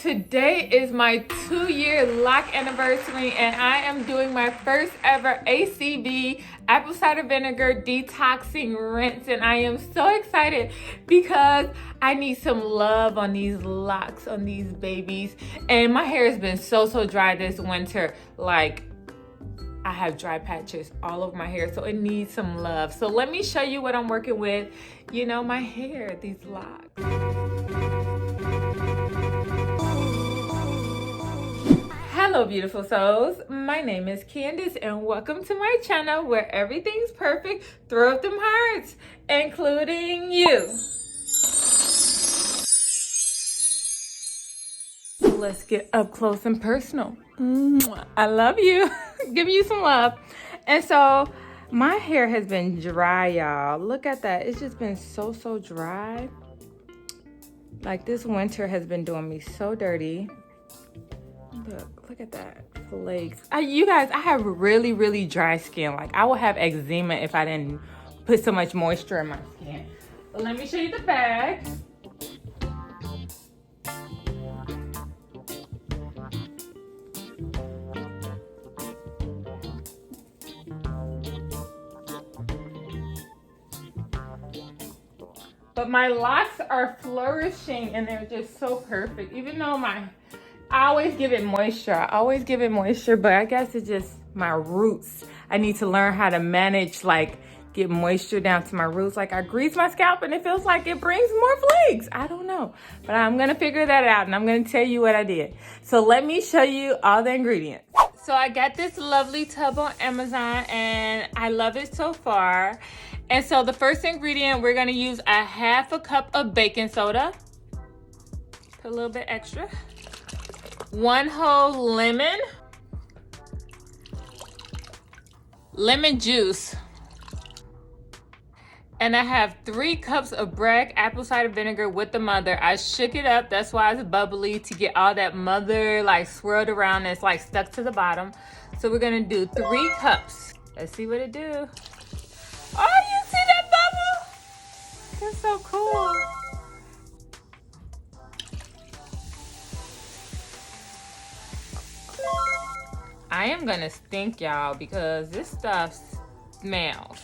Today is my 2-year lock anniversary, and I am doing my first ever ACV Apple Cider Vinegar Detoxing Rinse, and I am so excited because I need some love on these locks, on these babies. And my hair has been so dry this winter. Like, I have dry patches all over my hair, so it needs some love. So let me show you what I'm working with. You know, my hair, these locks. Hello beautiful souls, my name is Candace and welcome to my channel where everything's perfect. Throw up them hearts, including you. So let's get up close and personal. I love you. Giving you some love. And so my hair has been dry, y'all. Look at that. It's just been so dry. Like, this winter has been doing me so dirty. Look at that, flakes. You guys, I have really dry skin. Like, I would have eczema if I didn't put so much moisture in my skin. But let me show you the bag. But my locks are flourishing and they're just so perfect. Even though I always give it moisture, but I guess it's just my roots. I need to learn how to manage, like, get moisture down to my roots. Like, I grease my scalp and it feels like it brings more flakes. I don't know, but I'm gonna figure that out and I'm gonna tell you what I did. So let me show you all the ingredients. So I got this lovely tub on Amazon and I love it so far. And so the first ingredient, we're gonna use a 1/2 cup of baking soda. Put a little bit extra. 1 whole lemon juice, and I have 3 cups of Bragg apple cider vinegar with the mother. I shook it up, that's why it's bubbly, to get all that mother like swirled around. It's like stuck to the bottom. So we're gonna do 3 cups. Let's see what it do. Oh, you see that bubble? It's so cool. I am gonna stink, y'all, because this stuff smells.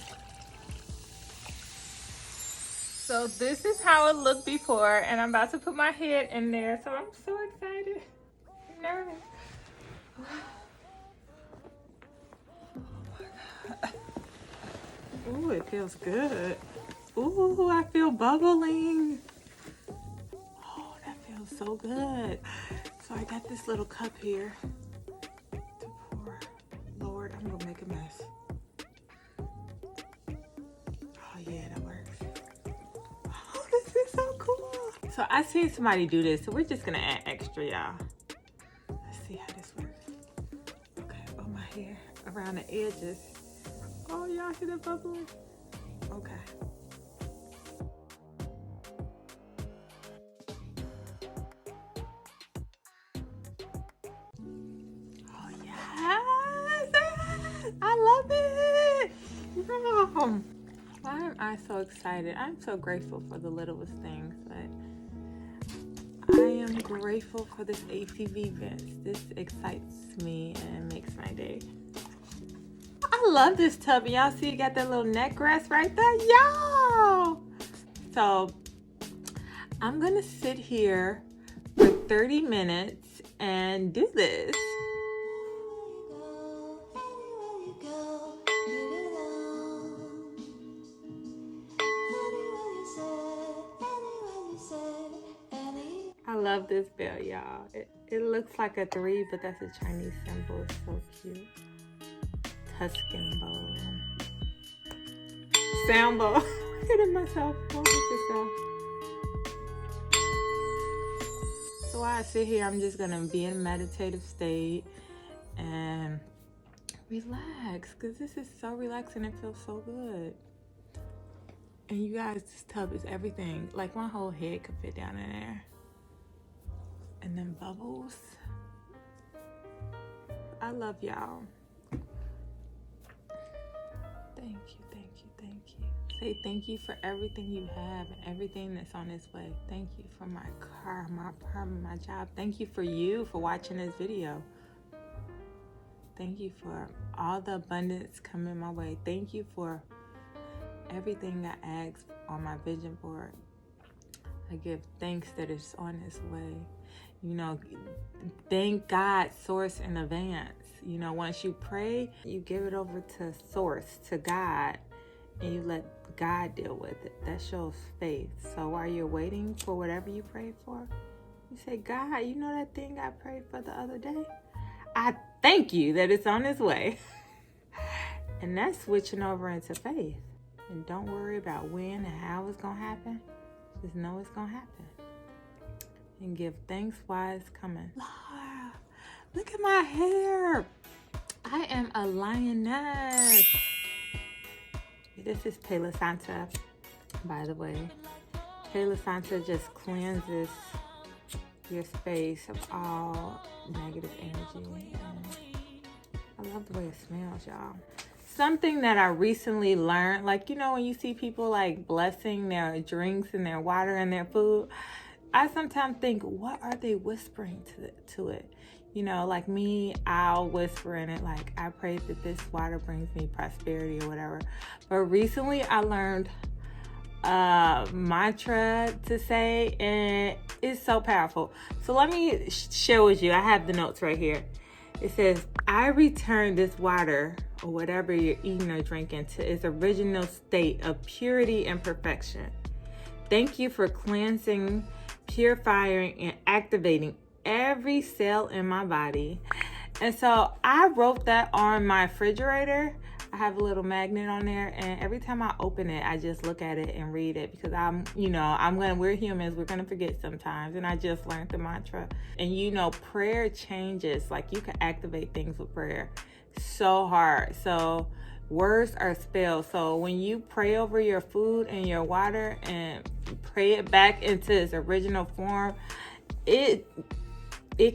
So this is how it looked before, and I'm about to put my head in there, so I'm so excited. I'm nervous. Ooh, it feels good. Ooh, I feel bubbling. Oh, that feels so good. So I got this little cup here. Lord, I'm gonna make a mess. Oh yeah, that works. Oh, this is so cool. So I seen somebody do this, so we're just gonna add extra, y'all. Let's see how this works. Okay, on my hair, around the edges. Oh, y'all see that bubbling? Okay. I love it. Why am I so excited? I'm so grateful for the littlest things, but I am grateful for this ACV rinse. This excites me and makes my day. I love this tub. Y'all see it got that little neck rest right there? Y'all! So I'm gonna sit here for 30 minutes and do this. I love this bell, y'all. It looks like a 3, but that's a Chinese symbol. It's so cute. Tuscan bowl. Sound bowl. I'm hitting myself. Don't hit yourself. So while I sit here, I'm just gonna be in a meditative state and relax, because this is so relaxing. It feels so good. And you guys, this tub is everything. Like, my whole head could fit down in there. And then bubbles. I love y'all. Thank you. Say thank you for everything you have and everything that's on its way. Thank you for my car, my apartment, my job. Thank you for you for watching this video. Thank you for all the abundance coming my way. Thank you for everything I asked on my vision board. I give thanks that it's on its way. You know, thank God, source in advance. You know, once you pray, you give it over to source, to God, and you let God deal with it. That shows faith. So while you're waiting for whatever you prayed for, you say, God, you know that thing I prayed for the other day? I thank you that it's on its way. And that's switching over into faith. And don't worry about when and how it's going to happen. Just know it's going to happen. And give thanks while it's coming. Laura, look at my hair. I am a lioness. This is Palo Santo, by the way. Palo Santo just cleanses your space of all negative energy. And I love the way it smells, y'all. Something that I recently learned, like, you know, when you see people like blessing their drinks and their water and their food, I sometimes think, what are they whispering to it? You know, like me, I'll whisper in it, like, I pray that this water brings me prosperity or whatever. But recently I learned a mantra to say, and it's so powerful. So let me share with you. I have the notes right here. It says, I return this water or whatever you're eating or drinking to its original state of purity and perfection. Thank you for cleansing, purifying, and activating every cell in my body. And so I wrote that on my refrigerator. I have a little magnet on there, and every time I open it, I just look at it and read it, because we're humans, we're gonna forget sometimes, and I just learned the mantra. And you know, prayer changes. Like, you can activate things with prayer so hard. So words are spells. So when you pray over your food and your water and pray it back into its original form, it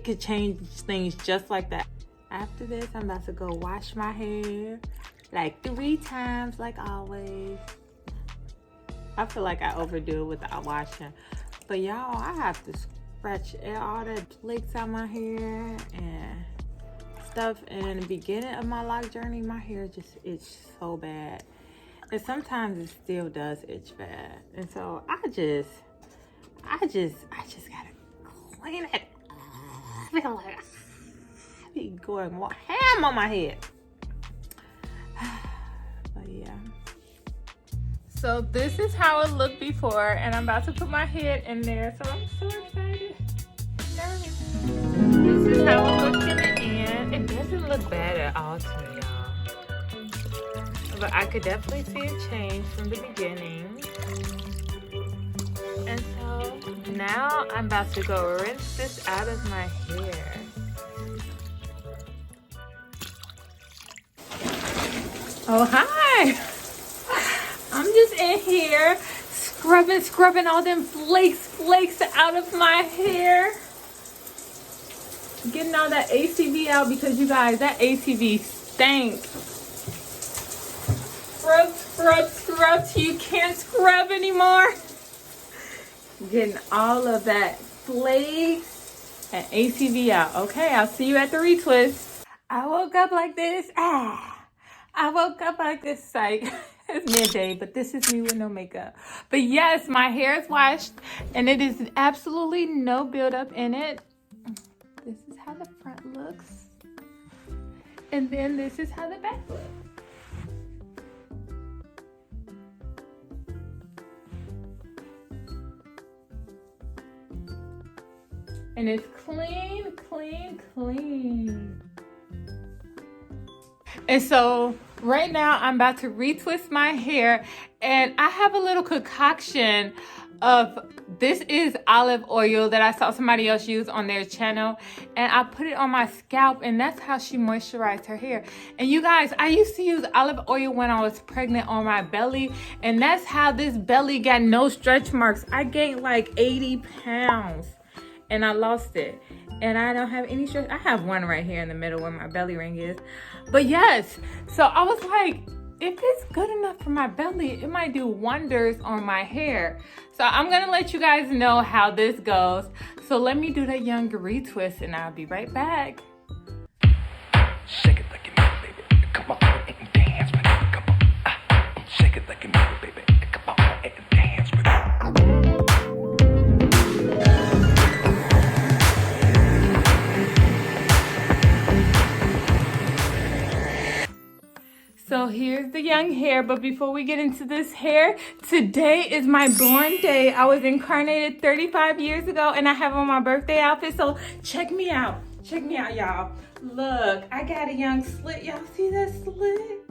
could change things just like that. After this, I'm about to go wash my hair like 3 times, like always. I feel like I overdo it with the washing. But y'all, I have to scratch all that flakes out my hair and stuff. In the beginning of my Loc journey, my hair just itched so bad. And sometimes it still does itch bad. And so I just gotta clean it. I feel like I be going more ham on my head. But yeah. So this is how it looked before, and I'm about to put my head in there. So I'm so excited. This is how it looks in the end. It doesn't look bad at all to me, y'all. But I could definitely see a change from the beginning. And so now I'm about to go rinse this out of my hair. Oh, hi. I'm just in here scrubbing all them flakes out of my hair. Getting all that ACV out, because you guys, that ACV stinks. Scrub. You can't scrub anymore. Getting all of that flakes and ACV out. Okay, I'll see you at the retwist. I woke up like this. I woke up like this. Like, it's midday, but this is me with no makeup. But yes, my hair is washed, and it is absolutely no buildup in it. This is how the front looks. And then this is how the back looks. And it's clean, clean, clean. And so right now I'm about to retwist my hair, and I have a little concoction of, this is olive oil that I saw somebody else use on their channel, and I put it on my scalp, and that's how she moisturized her hair. And you guys, I used to use olive oil when I was pregnant on my belly, and that's how this belly got no stretch marks. I gained like 80 pounds and I lost it, and I don't have any stretch. I have one right here in the middle where my belly ring is. But yes, so I was like, if it's good enough for my belly, it might do wonders on my hair. So I'm gonna let you guys know how this goes. So let me do that young retwist and I'll be right back. Shake it like you mean it, baby. Come on and dance with it. Come on. Shake it like you mean it, baby. Come on and dance with it. So here's the young hair, but before we get into this hair, today is my born day. I was incarnated 35 years ago and I have on my birthday outfit, so check me out. Check me out, y'all. Look, I got a young slit. Y'all see that slit?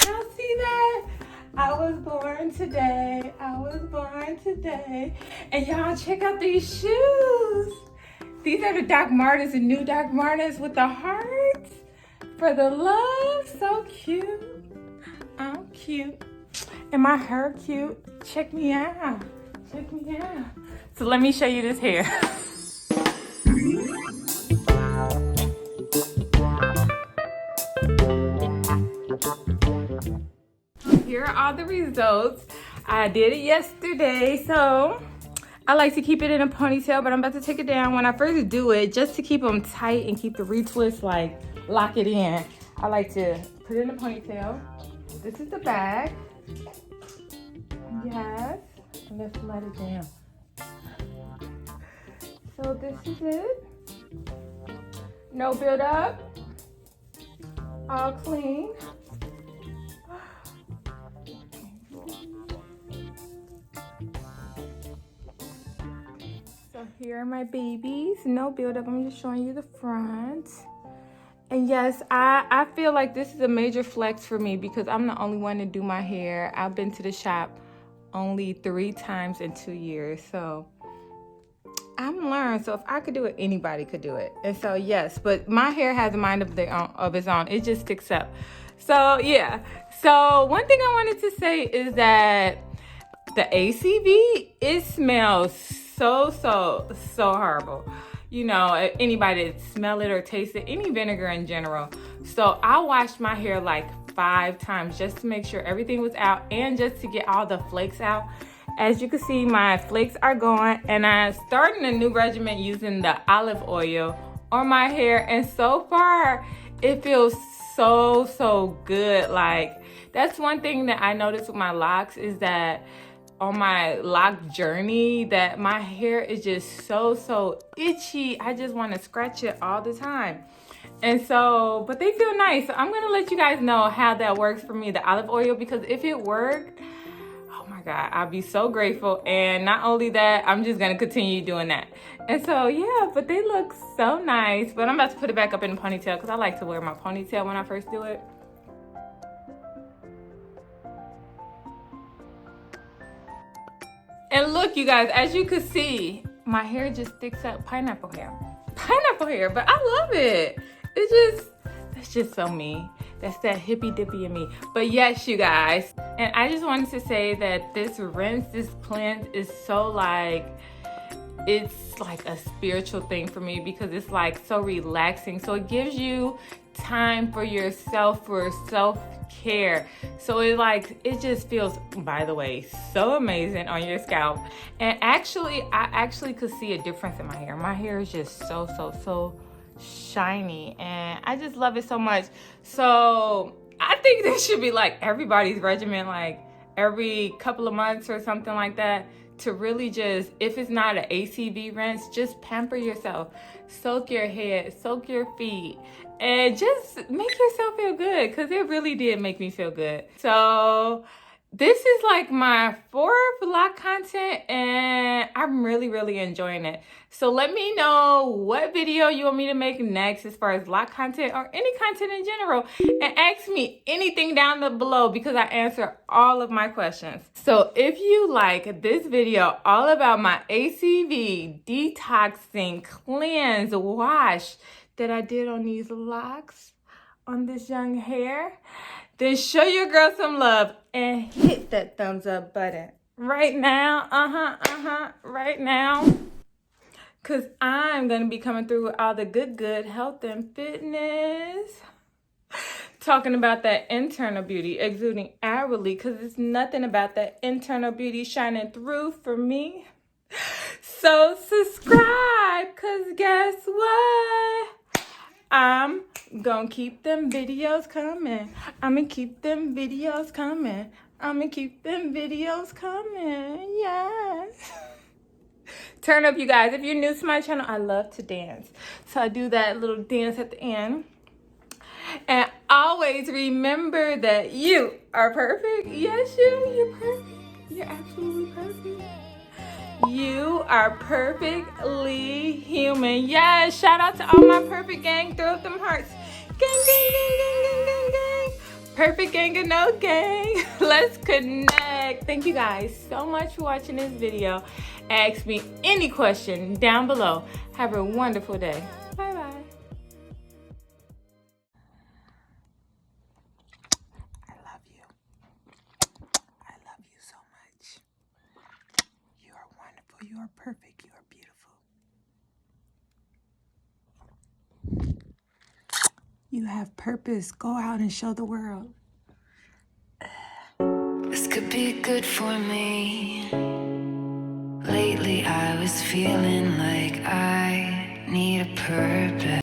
Y'all see that? I was born today. I was born today. And y'all check out these shoes. These are the Doc Martens, the new Doc Martens with the hearts for the love. So cute. I'm cute. And my hair cute. Check me out. Check me out. So let me show you this hair. Here are all the results. I did it yesterday, so I like to keep it in a ponytail, but I'm about to take it down. When I first do it, just to keep them tight and keep the retwist, like, lock it in, I like to put it in a ponytail. This is the bag. Yes. And let's let it down. So this is it. No buildup. All clean. So here are my babies. No buildup. I'm just showing you the front. And yes, I feel like this is a major flex for me because I'm the only one to do my hair. I've been to the shop only 3 times in 2 years. So I'm learned. So if I could do it, anybody could do it. And so yes, but my hair has a mind of its own. It just sticks up. So yeah. So one thing I wanted to say is that the ACV, it smells so horrible. You know, anybody that smell it or taste it, any vinegar in general. So I washed my hair like 5 times just to make sure everything was out and just to get all the flakes out. As you can see, my flakes are gone, and I'm starting a new regimen using the olive oil on my hair, and so far it feels so good. Like, that's one thing that I noticed with my locks is that on my Loc Journey, that my hair is just so itchy. I just want to scratch it all the time. And so, but they feel nice. So I'm going to let you guys know how that works for me, the olive oil, because if it worked, oh my God, I'll be so grateful. And not only that, I'm just going to continue doing that. And so, yeah, but they look so nice. But I'm about to put it back up in the ponytail because I like to wear my ponytail when I first do it. And look, you guys, as you can see, my hair just sticks up. Pineapple hair. Pineapple hair, but I love it. That's just so me. That's that hippy dippy in me. But yes, you guys. And I just wanted to say that this rinse, this cleanse is so like, it's like a spiritual thing for me because it's like so relaxing. So it gives you time for yourself, for self-care. So it just feels, by the way, so amazing on your scalp. And actually, I actually could see a difference in my hair. My hair is just so shiny, and I just love it so much. So I think this should be like everybody's regimen, like every couple of months or something like that, to really just, if it's not an ACV rinse, just pamper yourself. Soak your head, soak your feet, and just make yourself feel good, because it really did make me feel good. So this is like my 4th Loc content, and I'm really enjoying it. So let me know what video you want me to make next as far as Loc content or any content in general, and ask me anything down below because I answer all of my questions. So if you like this video all about my ACV detoxing cleanse wash that I did on these locks, on this young hair, then show your girl some love and hit that thumbs up button right now. Right now. Because I'm going to be coming through with all the good health and fitness talking about that internal beauty exuding outwardly, because it's nothing about that internal beauty shining through for me. So subscribe, because guess what? I'm gonna keep them videos coming. I'm gonna keep them videos coming. I'm gonna keep them videos coming. Yes. Turn up, you guys. If you're new to my channel, I love to dance. So I do that little dance at the end. And always remember that you are perfect. Yes, you're perfect. You're absolutely perfect. You are perfectly human. Yes, shout out to all my perfect gang. Throw up them hearts. Gang, gang, gang, gang, gang, gang, gang. Perfect gang or no gang. Let's connect. Thank you guys so much for watching this video. Ask me any question down below. Have a wonderful day. Bye-bye. I love you. I love you so much. You are wonderful. You are perfect. You are beautiful. You have purpose. Go out and show the world. This could be good for me. Lately I was feeling like I need a purpose.